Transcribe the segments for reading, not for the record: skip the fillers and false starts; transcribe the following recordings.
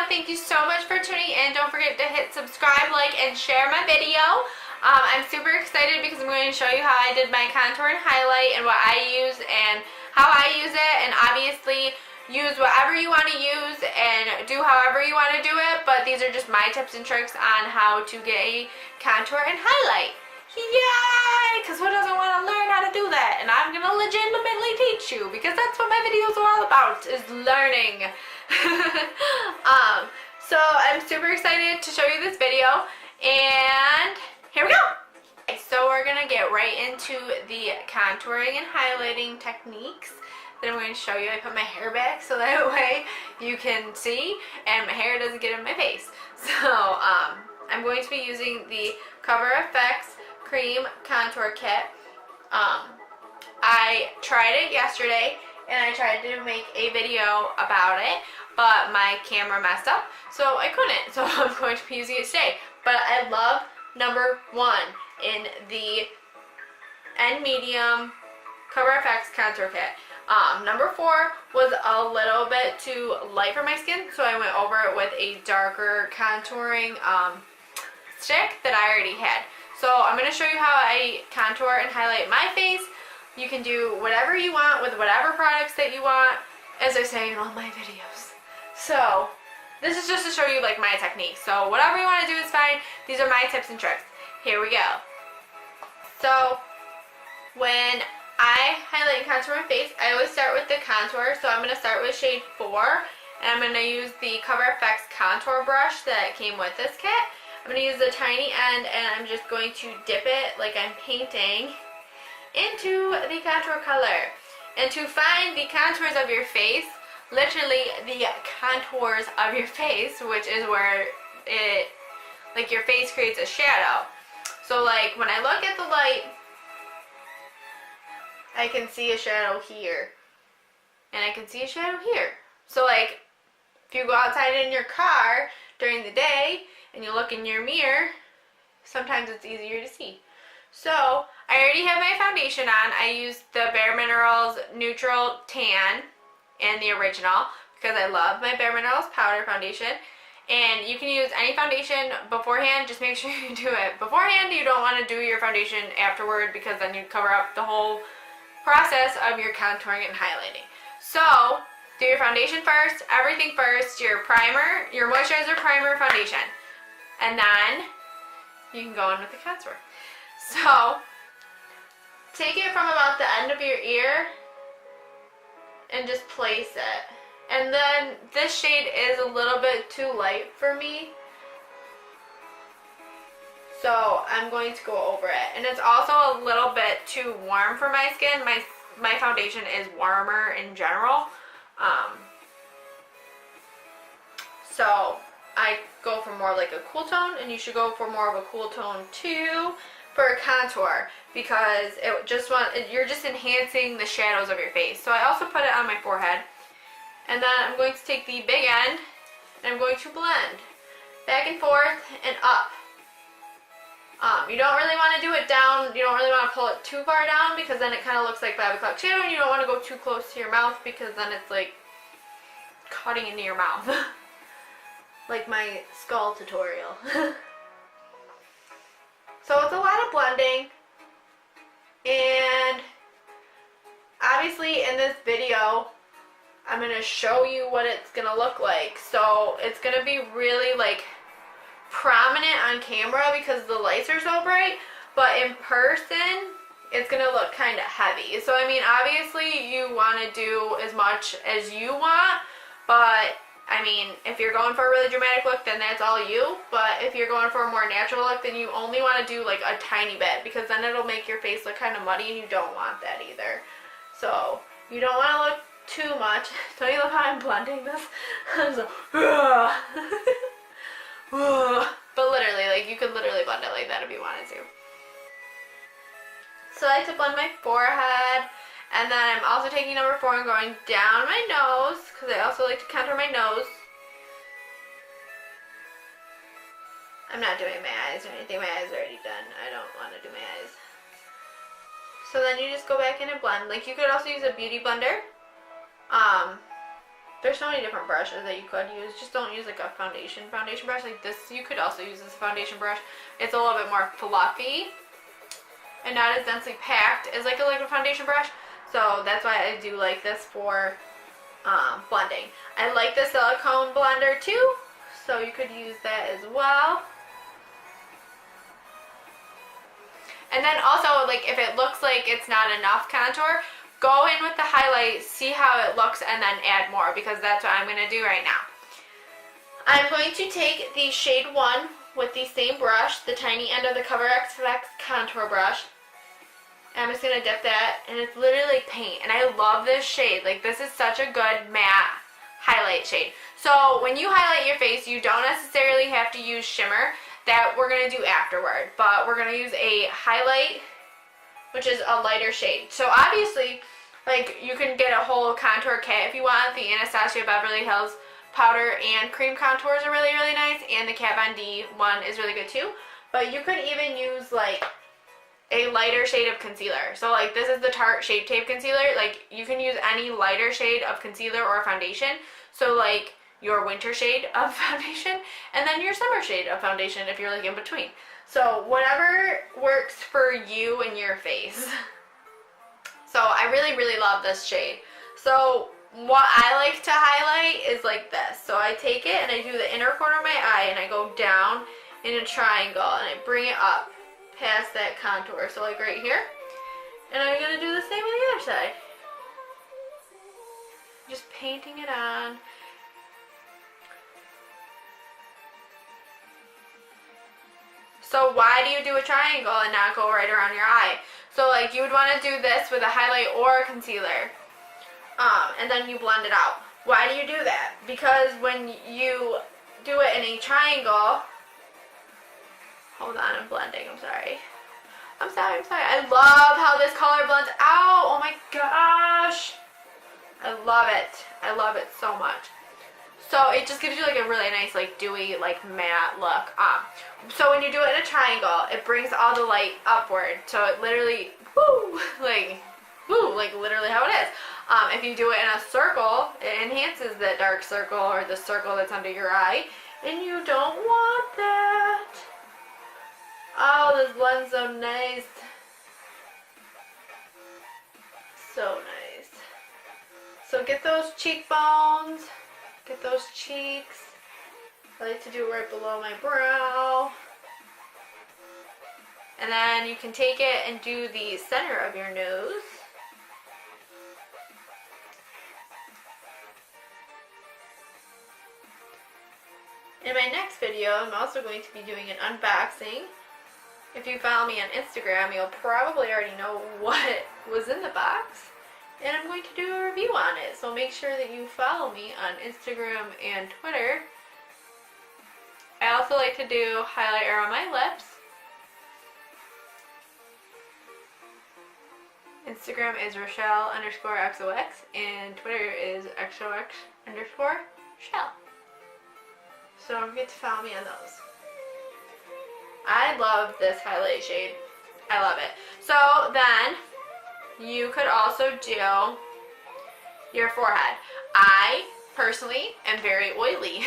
Thank you so much for tuning in. Don't forget to hit subscribe, like, and share my video. I'm super excited because I'm going to show you how I did my contour and highlight and what I use and how I use it, and obviously use whatever you want to use and do however you want to do it, but these are just my tips and tricks on how to get a contour and highlight. Yay! Because who doesn't want to learn how to do that? And I'm going to legitimately teach you, because that's what my videos are all about, is learning. So I'm super excited to show you this video, and here we go. Okay, so we're going to get right into the contouring and highlighting techniques that I'm going to show you. I put my hair back so that way you can see and my hair doesn't get in my face. So I'm going to be using the Cover FX Cream Contour Kit. I tried it yesterday and I tried to make a video about it, but my camera messed up, so I couldn't. So I'm going to be using it today. But I love number 1 in the N Medium Cover FX Contour Kit. Number 4 was a little bit too light for my skin, so I went over it with a darker contouring stick that I already had. So I'm going to show you how I contour and highlight my face. You can do whatever you want with whatever products that you want, as I say in all my videos. So this is just to show you like my technique. So whatever you want to do is fine. These are my tips and tricks. Here we go. So when I highlight and contour my face, I always start with the contour. So I'm going to start with shade 4, and I'm going to use the Cover FX contour brush that came with this kit. I'm going to use the tiny end, and I'm just going to dip it like I'm painting into the contour color. And to find the contours of your face, literally the contours of your face, which is where it, like your face creates a shadow. So like when I look at the light, I can see a shadow here, and I can see a shadow here. So like if you go outside in your car during the day and you look in your mirror, sometimes it's easier to see. So I already have my foundation on. I used the Bare Minerals Neutral Tan and the original because I love my Bare Minerals powder foundation. And you can use any foundation beforehand. Just make sure you do it beforehand. You don't want to do your foundation afterward, because then you cover up the whole process of your contouring and highlighting. So do your foundation first, everything first, your primer, your moisturizer, primer, foundation. And then you can go in with the contour. So take it from about the end of your ear and just place it. And then this shade is a little bit too light for me, so I'm going to go over it. And it's also a little bit too warm for my skin. My foundation is warmer in general. So I go for more like a cool tone, and you should go for more of a cool tone too for a contour, because you're just enhancing the shadows of your face. So I also put it on my forehead, and then I'm going to take the big end and I'm going to blend back and forth and up. You don't really want to do it down. You don't really want to pull it too far down, because then it kind of looks like 5 o'clock shadow, and you don't want to go too close to your mouth, because then it's like cutting into your mouth. Like my skull tutorial. So it's a lot of blending, and obviously in this video I'm going to show you what it's going to look like. So it's going to be really like prominent on camera because the lights are so bright, but in person it's going to look kind of heavy. So I mean, obviously you want to do as much as you want, but I mean, if you're going for a really dramatic look, then that's all you. But if you're going for a more natural look, then you only want to do like a tiny bit, because then it'll make your face look kind of muddy, and you don't want that either. So you don't want to look too much. Don't you love how I'm blending this? I'm so, but literally, like you could literally blend it like that if you wanted to. So I like to blend my forehead. And then I'm also taking number 4 and going down my nose, because I also like to contour my nose. I'm not doing my eyes or anything. My eyes are already done. I don't want to do my eyes. So then you just go back in and blend. Like you could also use a beauty blender. There's so many different brushes that you could use. Just don't use like a foundation brush like this. You could also use this foundation brush. It's a little bit more fluffy and not as densely packed as like a liquid foundation brush. So that's why I do like this for blending. I like the silicone blender too, so you could use that as well. And then also, like, if it looks like it's not enough contour, go in with the highlight, see how it looks, and then add more, because that's what I'm going to do right now. I'm going to take the shade 1 with the same brush, the tiny end of the Cover FX contour brush. And I'm just going to dip that, and it's literally like paint. And I love this shade. Like, this is such a good matte highlight shade. So when you highlight your face, you don't necessarily have to use shimmer. That we're going to do afterward. But we're going to use a highlight, which is a lighter shade. So obviously, like, you can get a whole contour kit if you want. The Anastasia Beverly Hills powder and cream contours are really, really nice. And the Kat Von D one is really good too. But you could even use, like, a lighter shade of concealer. So, like, this is the Tarte Shape Tape Concealer. Like, you can use any lighter shade of concealer or foundation. So, like, your winter shade of foundation, and then your summer shade of foundation if you're like in between. So whatever works for you and your face. So I really, really love this shade. So what I like to highlight is like this. So I take it and I do the inner corner of my eye and I go down in a triangle and I bring it up past that contour. So like right here. And I'm going to do the same on the other side. Just painting it on. So why do you do a triangle and not go right around your eye? So like you would want to do this with a highlight or a concealer. And then you blend it out. Why do you do that? Because when you do it in a triangle, hold on, I'm blending, I'm sorry. I love how this color blends out. Oh my gosh. I love it so much. So it just gives you like a really nice, like, dewy, like, matte look. So when you do it in a triangle, it brings all the light upward. So it literally, woo, like literally how it is. If you do it in a circle, it enhances that dark circle or the circle that's under your eye. And you don't want that. Oh, this blends so nice. So nice. So get those cheekbones. Get those cheeks. I like to do it right below my brow. And then you can take it and do the center of your nose. In my next video, I'm also going to be doing an unboxing. If you follow me on Instagram, you'll probably already know what was in the box. And I'm going to do a review on it. So make sure that you follow me on Instagram and Twitter. I also like to do highlighter on my lips. Instagram is Rochelle_XOX and Twitter is XOX_Shell. So don't forget to follow me on those. I love this highlight shade. I love it. So then you could also do your forehead. I personally am very oily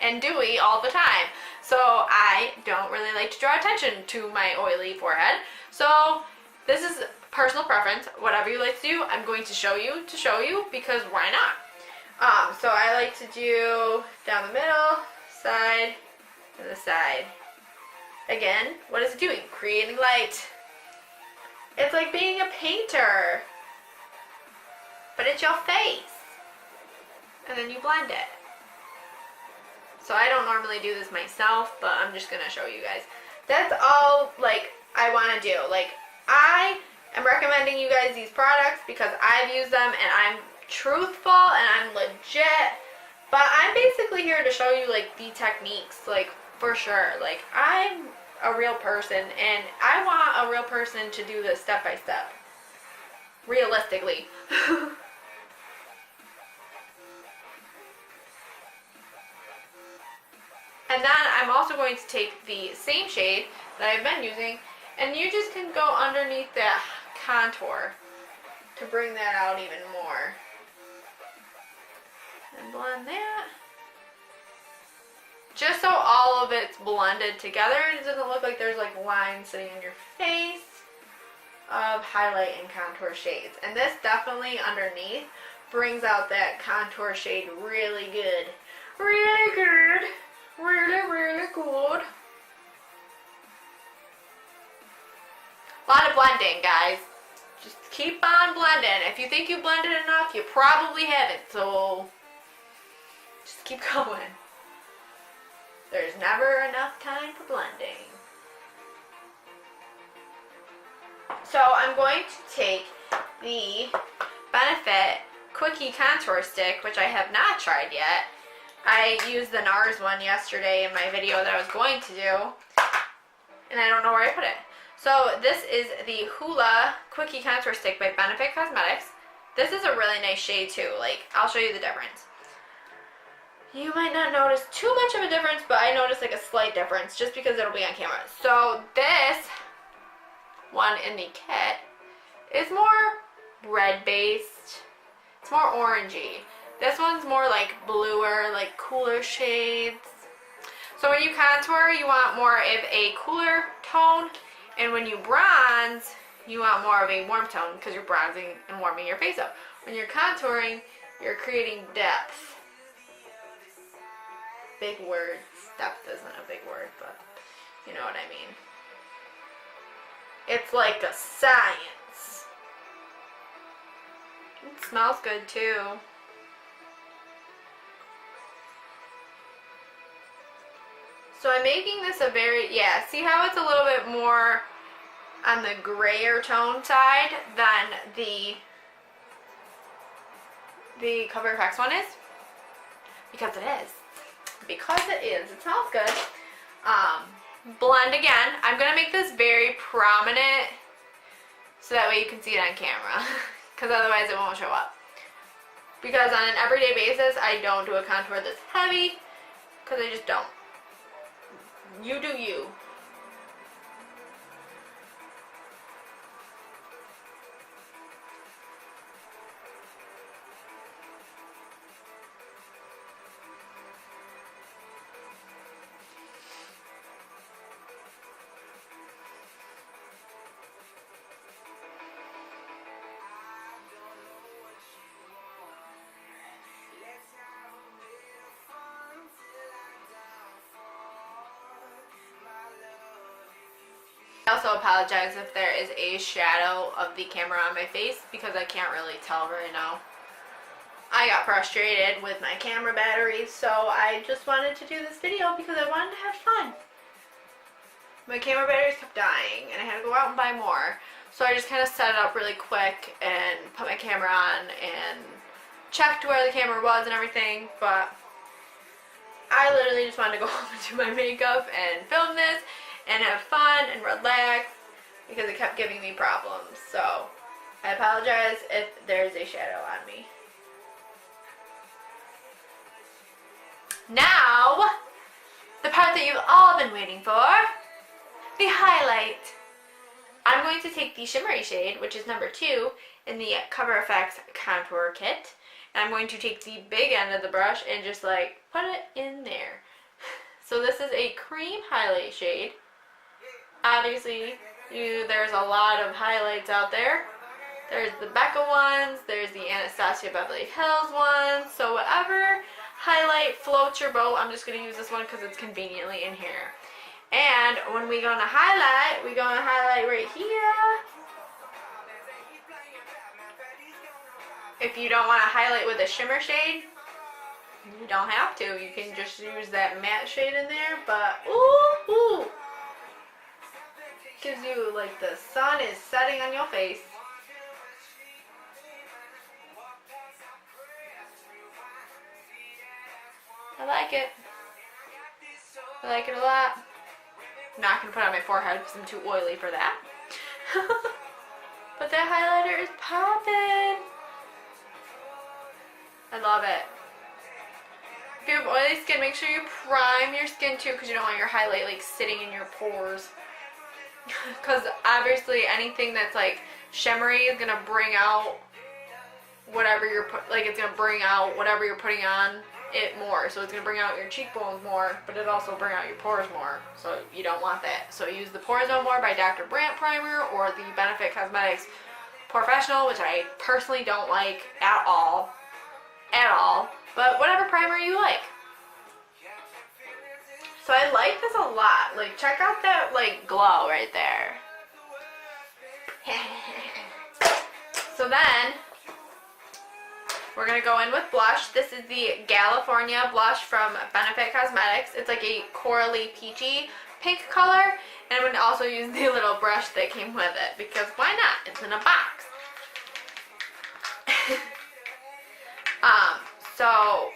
and dewy all the time. So I don't really like to draw attention to my oily forehead. So this is personal preference. Whatever you like to do, I'm going to show you because why not? So I like to do down the middle, side, and the side. Again, what is it doing? Creating light. It's like being a painter, but it's your face. And then you blend it. So I don't normally do this myself, but I'm just going to show you guys. That's all, like, I want to do. Like, I am recommending you guys these products because I've used them and I'm truthful and I'm legit. But I'm basically here to show you, like, the techniques, like, for sure. Like, I'm a real person and I want a real person to do this step by step. Realistically. And then I'm also going to take the same shade that I've been using and you just can go underneath that contour to bring that out even more. And and blend that. Just so all of it's blended together and it doesn't look like there's like lines sitting on your face of highlight and contour shades. And this definitely underneath brings out that contour shade really good. Really good. Really, really good. A lot of blending, guys. Just keep on blending. If you think you blended enough, you probably haven't. So just keep going. There's never enough time for blending. So I'm going to take the Benefit Quickie Contour Stick, which I have not tried yet. I used the NARS one yesterday in my video that I was going to do, and I don't know where I put it. So this is the Hoola Quickie Contour Stick by Benefit Cosmetics. This is a really nice shade too. Like, I'll show you the difference. You might not notice too much of a difference, but I noticed like a slight difference just because it'll be on camera. So this one in the kit is more red based. It's more orangey. This one's more like bluer, like cooler shades. So when you contour, you want more of a cooler tone, and when you bronze, you want more of a warm tone because you're bronzing and warming your face up. When you're contouring, you're creating depth. Big words. Depth isn't a big word, but you know what I mean. It's like a science. It smells good too. So I'm making this a very, yeah, see how it's a little bit more on the grayer tone side than the Cover FX one is? Because it is. Because it is. It smells good. Blend again. I'm going to make this very prominent so that way you can see it on camera. Because otherwise it won't show up. Because on an everyday basis, I don't do a contour this heavy. Because I just don't. You do you. I also apologize if there is a shadow of the camera on my face because I can't really tell right now. I got frustrated with my camera batteries, so I just wanted to do this video because I wanted to have fun. My camera batteries kept dying and I had to go out and buy more. So I just kind of set it up really quick and put my camera on and checked where the camera was and everything, but I literally just wanted to go home and do my makeup and film this and have fun and relax because it kept giving me problems. So I apologize if there's a shadow on me. Now, the part that you've all been waiting for, the highlight. I'm going to take the shimmery shade, which is number 2 in the Cover FX contour kit, and I'm going to take the big end of the brush and just like put it in there. So this is a cream highlight shade. Obviously, there's a lot of highlights out there. There's the Becca ones, there's the Anastasia Beverly Hills ones, so whatever highlight floats your boat, I'm just going to use this one because it's conveniently in here. And when we're going to highlight, we're going to highlight right here. If you don't want to highlight with a shimmer shade, you don't have to. You can just use that matte shade in there, but ooh. Gives you like the sun is setting on your face. I like it. I like it a lot. I'm not going to put it on my forehead because I'm too oily for that. But that highlighter is popping. I love it. If you have oily skin, make sure you prime your skin too because you don't want your highlight like sitting in your pores. Because obviously anything that's like shimmery is going to bring out whatever you're it's gonna bring out whatever you're putting on it more. So it's gonna bring out your cheekbones more, but it also bring out your pores more. So you don't want that. So use the Porezone More by Dr. Brandt primer or the Benefit Cosmetics Professional, which I personally don't like at all. But whatever primer you like. So I like this a lot. Like, check out that glow right there. So then we're going to go in with blush. This is the California blush from Benefit Cosmetics. It's like a corally peachy pink color. And I'm going to also use the little brush that came with it because why not? It's in a box. So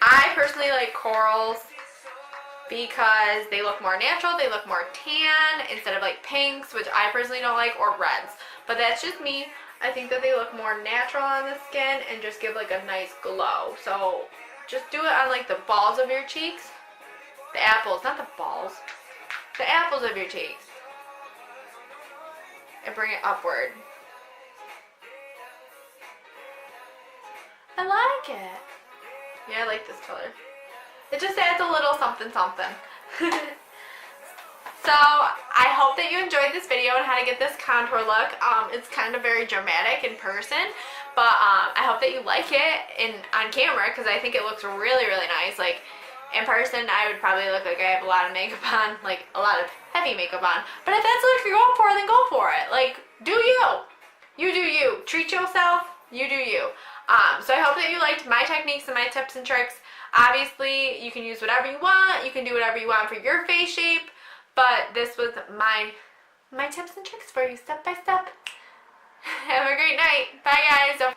I personally like corals because they look more natural, they look more tan instead of like pinks, which I personally don't like, or reds. But that's just me. I think that they look more natural on the skin and just give like a nice glow. So just do it on like the balls of your cheeks. The apples, not the balls. The apples of your cheeks. And bring it upward. I like it. Yeah, I like this color. It just adds a little something something. So, I hope that you enjoyed this video on how to get this contour look. It's kind of very dramatic in person, but I hope that you like it on camera because I think it looks really, really nice. Like, in person, I would probably look like I have a lot of makeup on, like a lot of heavy makeup on. But if that's what you're going for, then go for it. Like, do you. You do you. Treat yourself. You do you. So I hope that you liked my techniques and my tips and tricks. Obviously, you can use whatever you want. You can do whatever you want for your face shape. But this was my tips and tricks for you, step by step. Have a great night. Bye, guys.